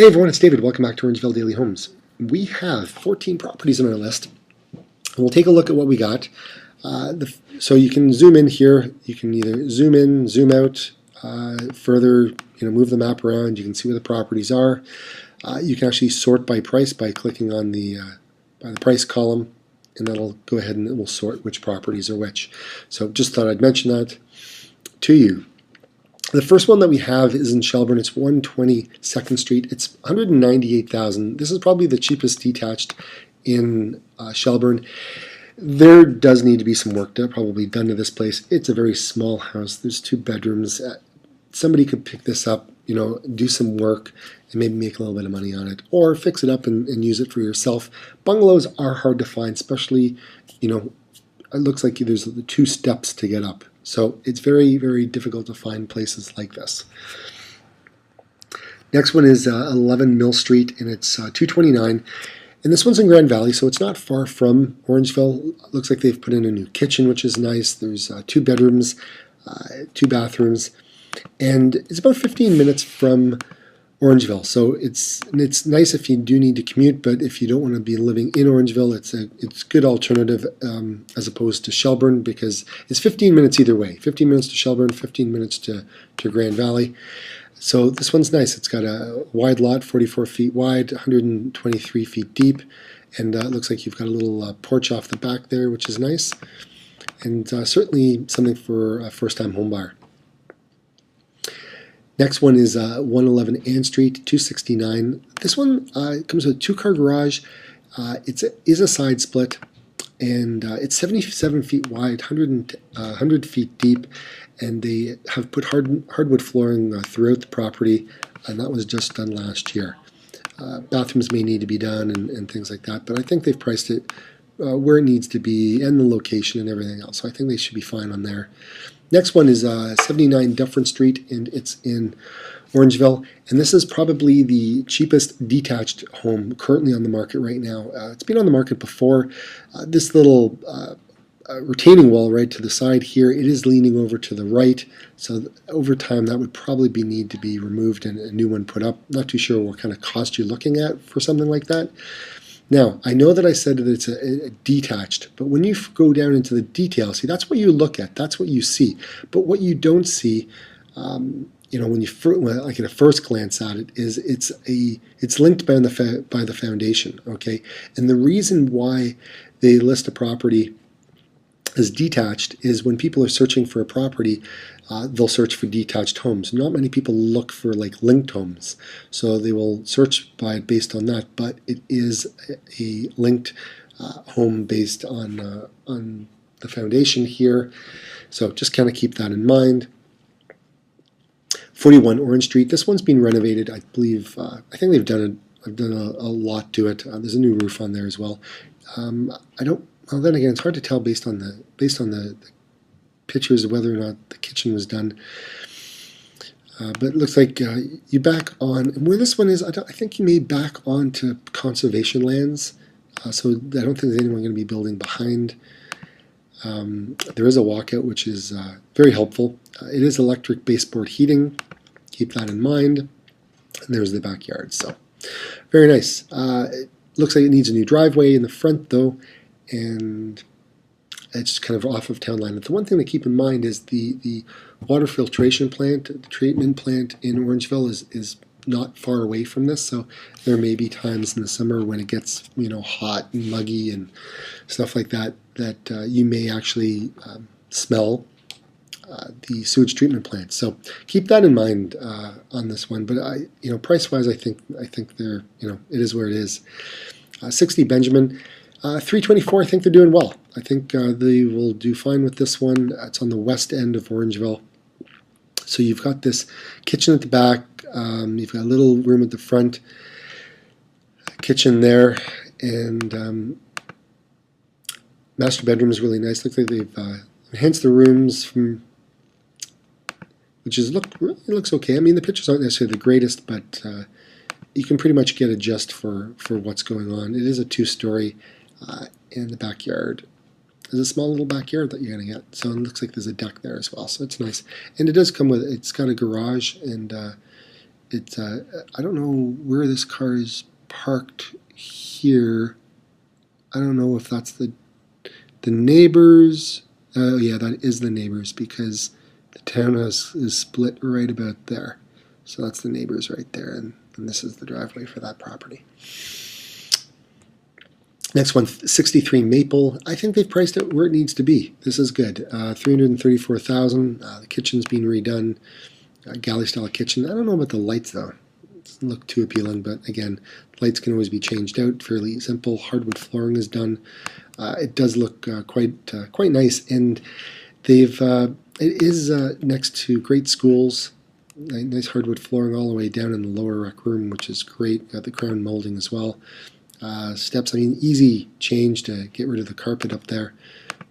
Hey everyone, it's David. Welcome back to Orangeville Daily Homes. We have 14 properties on our list. We'll take a look at what we got. So you can zoom in here. You can either zoom in, zoom out, further, move the map around. You can see where the properties are. You can actually sort by price by clicking on by the price column, and that'll go ahead and it will sort which properties are which. So just thought I'd mention that to you. The first one that we have is in Shelburne. It's 120 2nd Street. It's $198,000. This is probably the cheapest detached in Shelburne. There does need to be some work probably done to this place. It's a very small house. There's 2 bedrooms. Somebody could pick this up, do some work and maybe make a little bit of money on it, or fix it up and use it for yourself. Bungalows are hard to find, especially, it looks like there's the 2 steps to get up. So it's very, very difficult to find places like this. Next one is 11 Mill Street, and it's 229. And this one's in Grand Valley, so it's not far from Orangeville. It looks like they've put in a new kitchen, which is nice. There's 2 bedrooms, 2 bathrooms, and it's about 15 minutes from Orangeville. So it's nice if you do need to commute, but if you don't want to be living in Orangeville, it's a good alternative as opposed to Shelburne, because it's 15 minutes either way. 15 minutes to Shelburne, 15 minutes to Grand Valley. So this one's nice. It's got a wide lot, 44 feet wide, 123 feet deep, and it looks like you've got a little porch off the back there, which is nice, and certainly something for a first-time home buyer. Next one is 111 Ann Street, 269. This one comes with a 2-car garage. It is a side split, and it's 77 feet wide, 100 feet deep, and they have put hardwood flooring throughout the property, and that was just done last year. Bathrooms may need to be done and things like that, but I think they've priced it where it needs to be and the location and everything else, so I think they should be fine on there. Next one is 79 Dufferin Street, and it's in Orangeville. And this is probably the cheapest detached home currently on the market right now. It's been on the market before. This little retaining wall right to the side here, it is leaning over to the right. So over time, that would probably need to be removed and a new one put up. Not too sure what kind of cost you're looking at for something like that. Now, I know that I said that it's a detached, but when you go down into the details, see, that's what you look at, that's what you see. But what you don't see, when you like at a first glance at it, is it's linked by the foundation, okay? And the reason why they list a property as detached is when people are searching for a property, they'll search for detached homes. Not many people look for like linked homes, so they will search based on that. But it is a linked home based on the foundation here. So just kind of keep that in mind. 41 Orange Street. This one's been renovated. I believe. I think they've done a lot to it. There's a new roof on there as well. Well, then again, it's hard to tell based on the pictures of whether or not the kitchen was done. But it looks like you back on, and where this one is, I think you may back on to conservation lands. So I don't think there's anyone going to be building behind. There is a walkout, which is very helpful. It is electric baseboard heating. Keep that in mind. And there's the backyard. So very nice. It looks like it needs a new driveway in the front, though. And it's kind of off of town line. But the one thing to keep in mind is the water filtration plant, the treatment plant in Orangeville is not far away from this. So there may be times in the summer when it gets hot and muggy and stuff like that you may actually smell the sewage treatment plant. So keep that in mind on this one. But price wise, I think they're it is where it is. 60 Benjamin. 324, I think they're doing well. I think they will do fine with this one. It's on the west end of Orangeville. So you've got this kitchen at the back. You've got a little room at the front. Kitchen there. And master bedroom is really nice. Looks like they've enhanced the rooms from, which is it looks okay. I mean, the pictures aren't necessarily the greatest, but you can pretty much get a gist for what's going on. It is a 2-story. In the backyard. There's a small little backyard that you're going to get. So it looks like there's a deck there as well. So it's nice. And it does come with, it's got a garage and It's I don't know where this car is parked here. I don't know if that's the neighbors. Oh yeah, that is the neighbors because the townhouse is split right about there. So that's the neighbors right there, and this is the driveway for that property. Next one, 63 Maple. I think they've priced it where it needs to be. This is good. 334,000. The kitchen's been redone. Galley style kitchen. I don't know about the lights though. It doesn't look too appealing, but again, lights can always be changed out. Fairly simple. Hardwood flooring is done. It does look quite nice, and they've it is next to great schools. Nice hardwood flooring all the way down in the lower rec room, which is great. Got the crown molding as well. Steps, I mean, easy change to get rid of the carpet up there,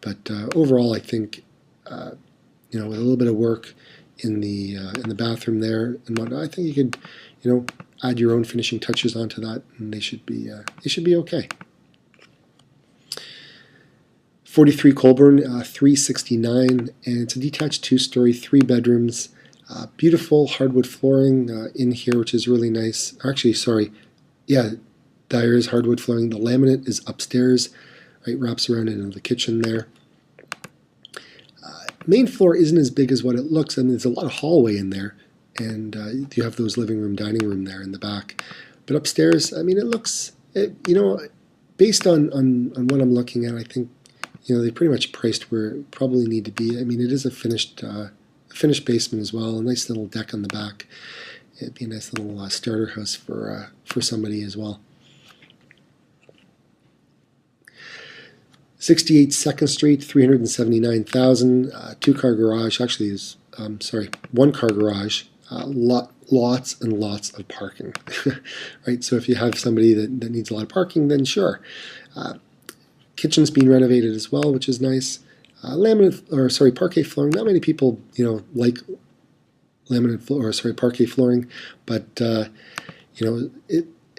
but overall, I think with a little bit of work in the bathroom there and whatnot, I think you could add your own finishing touches onto that, and they should be okay. 43 Colburn, 369, and it's a detached 2-story, 3 bedrooms. Beautiful hardwood flooring in here, which is really nice. Actually, sorry, yeah. There is hardwood flooring. The laminate is upstairs, right? Wraps around into the kitchen there. Main floor isn't as big as what it looks. I mean, there's a lot of hallway in there, and you have those living room, dining room there in the back. But upstairs, I mean, it looks, based on what I'm looking at, I think, they pretty much priced where it probably need to be. I mean, it is a finished basement as well. A nice little deck on the back. It'd be a nice little starter house for somebody as well. 68 2nd Street, 379,000. 2-car garage. Actually, is 1-car garage. Lots and lots of parking. Right. So if you have somebody that needs a lot of parking, then sure. Kitchen's being renovated as well, which is nice. Parquet flooring. Not many people like parquet flooring, but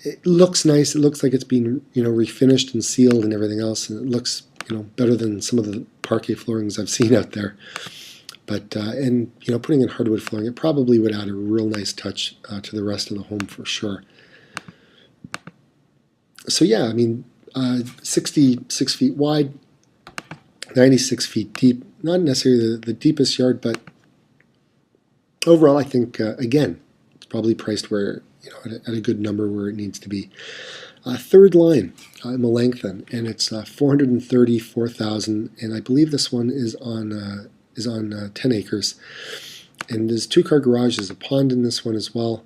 it looks nice. It looks like it's been refinished and sealed and everything else, and it looks better than some of the parquet floorings I've seen out there. But putting in hardwood flooring, it probably would add a real nice touch to the rest of the home for sure. So yeah, I mean, 66 feet wide, 96 feet deep. Not necessarily the deepest yard, but overall, I think again, it's probably priced where at a good number where it needs to be. Third line in Melanchthon, and it's 434,000, and I believe this one is on 10 acres. And there's 2-car garage. There's a pond in this one as well.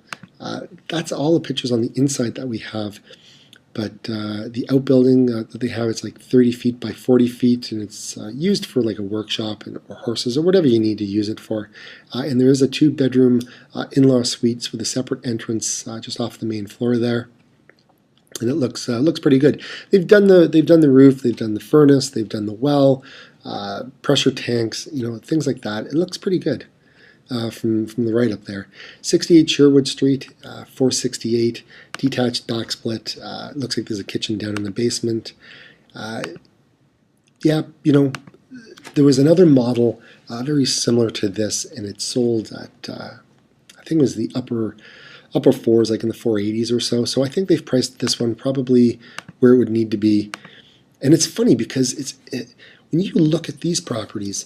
That's all the pictures on the inside that we have. But the outbuilding that they have, it's like 30 feet by 40 feet, and it's used for like a workshop or horses or whatever you need to use it for. And there is a 2-bedroom in-law suites with a separate entrance just off the main floor there. And it looks pretty good. They've done the roof, they've done the furnace, they've done the well, pressure tanks, things like that. It looks pretty good. From the right up there. 68 Sherwood Street, 468, detached dock split. Looks like there's a kitchen down in the basement. There was another model very similar to this, and it sold at I think it was the upper fours, like in the 480s or so. So I think they've priced this one probably where it would need to be. And it's funny because when you look at these properties,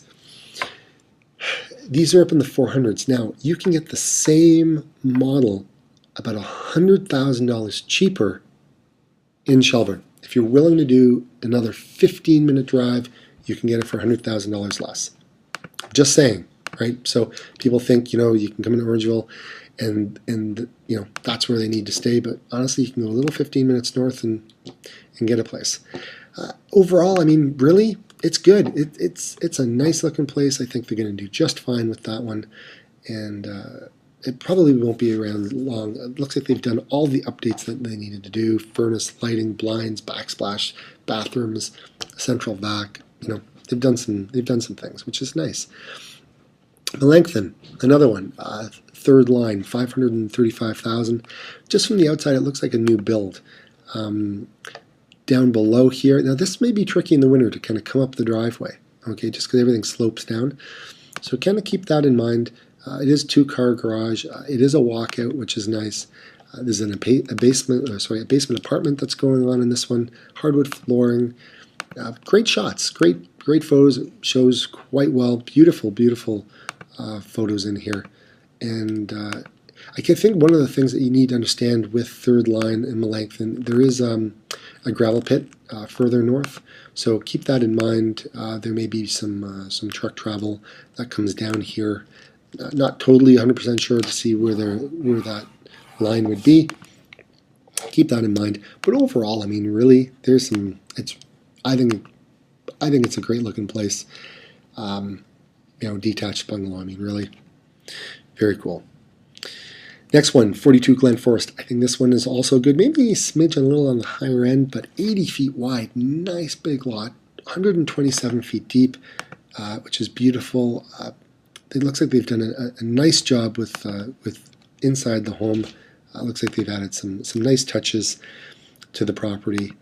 these are up in the 400s. Now, you can get the same model about $100,000 cheaper in Shelburne. If you're willing to do another 15-minute drive, you can get it for $100,000 less. Just saying, right? So people think, you can come into Orangeville and that's where they need to stay. But honestly, you can go a little 15 minutes north and get a place. Overall, I mean, really, it's good. It's a nice looking place. I think they're going to do just fine with that one, and it probably won't be around long. It looks like they've done all the updates that they needed to do: furnace, lighting, blinds, backsplash, bathrooms, central vac. They've done some things, which is nice. Melanchthon, another one, third line, 535,000. Just from the outside, it looks like a new build. Down below here. Now this may be tricky in the winter to kind of come up the driveway, okay, just because everything slopes down. So kind of keep that in mind. It is a two-car garage. It is a walkout, which is nice. There's a basement, a basement apartment that's going on in this one. Hardwood flooring. Great shots, great photos. It shows quite well. Beautiful, beautiful photos in here. And I can think one of the things that you need to understand with third line in Melanchthon, there is a gravel pit further north. So keep that in mind. There may be some truck travel that comes down here. Not totally 100% sure to see where that line would be. Keep that in mind. But overall, I mean, really, there's some. I think it's a great looking place. Detached bungalow. I mean, really, very cool. Next one, 42 Glen Forest. I think this one is also good. Maybe a smidge a little on the higher end, but 80 feet wide. Nice big lot. 127 feet deep, which is beautiful. It looks like they've done a nice job with inside the home. Looks like they've added some nice touches to the property.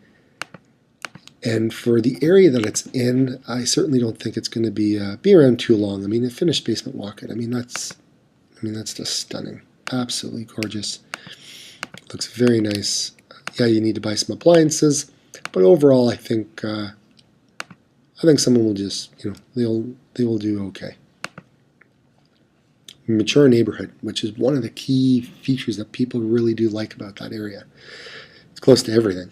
And for the area that it's in, I certainly don't think it's going to be around too long. I mean, a finished basement walkout. I mean, that's just stunning. Absolutely gorgeous. Looks very nice. Yeah, you need to buy some appliances, but overall, I think someone will just, they will do okay. Mature neighborhood, which is one of the key features that people really do like about that area. It's close to everything.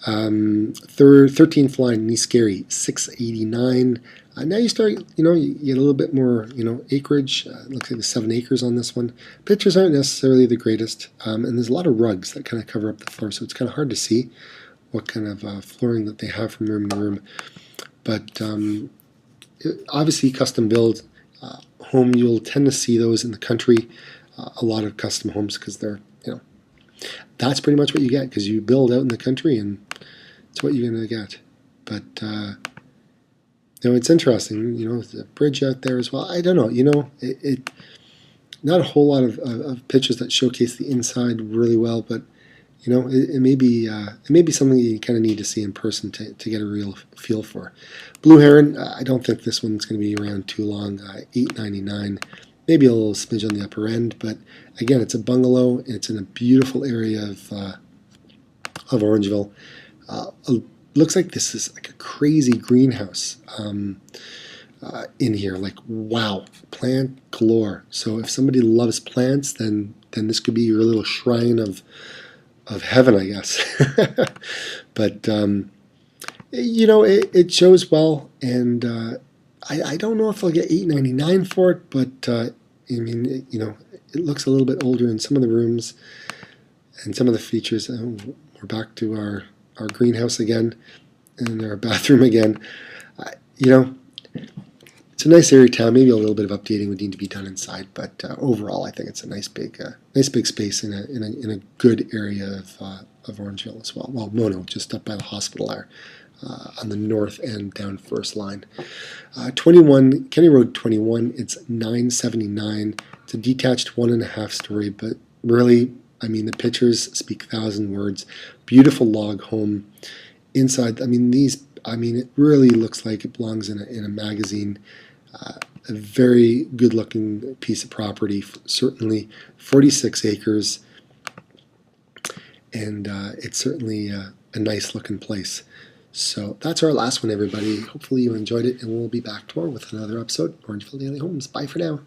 13th line, East Gary, 689. Now you start, you get a little bit more, acreage. It looks like there's 7 acres on this one. Pictures aren't necessarily the greatest, and there's a lot of rugs that kind of cover up the floor, so it's kind of hard to see what kind of flooring that they have from room to room. But obviously, custom build home, you'll tend to see those in the country. A lot of custom homes because they're, that's pretty much what you get because you build out in the country and it's what you're going to get. But it's interesting. There's a bridge out there as well. I don't know. It not a whole lot of pictures that showcase the inside really well, but it may be something you kind of need to see in person to get a real feel for. Blue Heron. I don't think this one's going to be around too long. $8.99. Maybe a little smidge on the upper end, but again, it's a bungalow. It's in a beautiful area of Orangeville. Looks like this is like a crazy greenhouse in here. Like, wow, plant galore. So if somebody loves plants, then this could be your little shrine of heaven, I guess. But it shows well, and I don't know if I'll get $8.99 for it, but it looks a little bit older in some of the rooms and some of the features. We're back to our greenhouse again and our bathroom again. It's a nice area town. Maybe a little bit of updating would need to be done inside, but overall, I think it's a nice big space in a good area of Orangeville as well. Well, no, just up by the hospital there. On the north end down first line. 21 Kenny Road 21, it's $9.79. It's a detached 1.5 story, but really, I mean, the pictures speak 1,000 words. Beautiful log home. Inside, it really looks like it belongs in a magazine. A very good looking piece of property, certainly 46 acres, and it's certainly a nice looking place. So that's our last one, everybody. Hopefully you enjoyed it, and we'll be back tomorrow with another episode of Orangeville Daily Homes. Bye for now.